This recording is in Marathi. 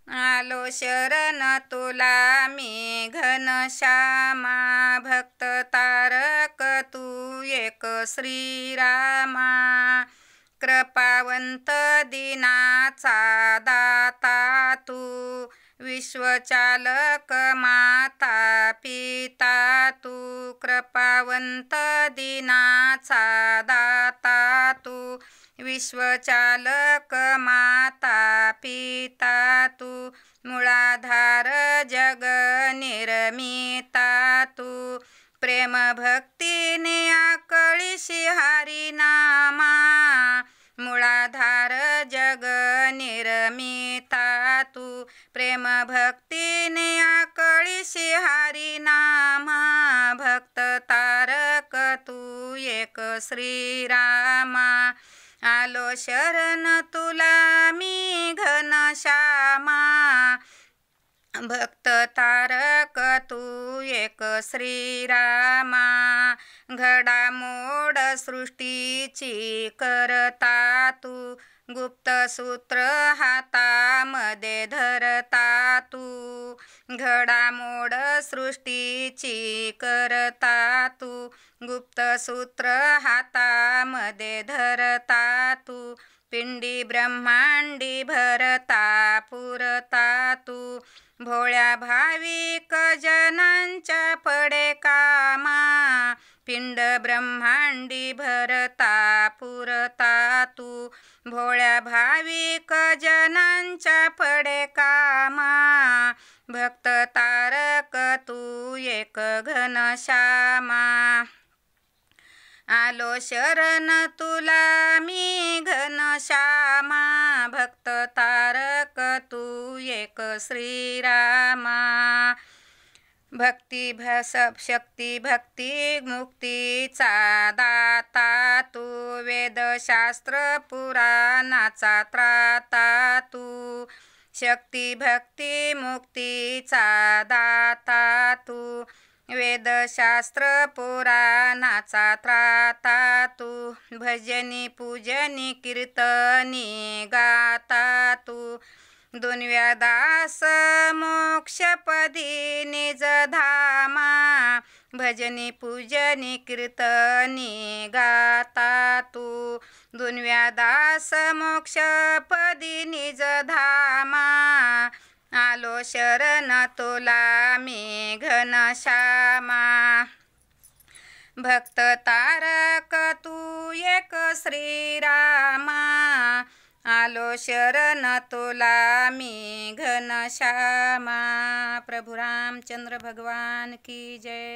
आलो शरण तुला मी घनश्यामा, भक्त तारक तू एक श्रीरामा। कृपावंत दीनाचा दाता तू, विश्वचालक माता पिता तू। कृपावंत दीनाचा दाता तू, विश्वचालक माता पिता तू। मूळाधार जग निर्मिता तू, प्रेम भक्तीने आकळीशी हरी नामा। मूळाधार जग निर्मिता तू, प्रेम भक्तीने आकळीशी हरी नामा। भक्त तारक तू एक श्रीरामा, आलो शरण तुला मी घनश्यामा। भक्त तारक तू एक श्रीरामा, घडामोड सृष्टीची करता तू। गुप्त सूत्र हातामध्ये धरता तू, घडामोड सृष्टीची करता तू। गुप्त सूत्र हातामध्ये धरता तू, पिंडी ब्रह्मांडी भरता पुरता तू। भोळ्या भाविक जनांच्या पडे कामा, पिंड ब्रह्मांडी भरता पुरता तू। भोळ्या भाविक जनांच्या पडे कामा, भक्त तारक तू एक घनश्यामा। आलो शरण तुला मी घनश्यामा, भक्त तारक तू एक श्रीरामा। शक्ती भक्ती मुक्तीचा दाता तू, वेदशास्त्र पुराणाचा त्राता तू। शक्ती भक्ती मुक्तीचा दाता तू, वेदशास्त्र पुराणाचा त्राता तू। भजनी पूजनी कीर्तनी गाता तू, दुनिया दास मोक्षपदी निज धामा। भजनी पूजनी कीर्तनी गाता तू, दुनिया दास मोक्षपदी निज धामा। आलो शरण तुला मी घनश्यामा, भक्त तारक तू एक श्रीरामा। आलो शरण तुला मी घनश्यामा। प्रभु रामचंद्र भगवान की जय।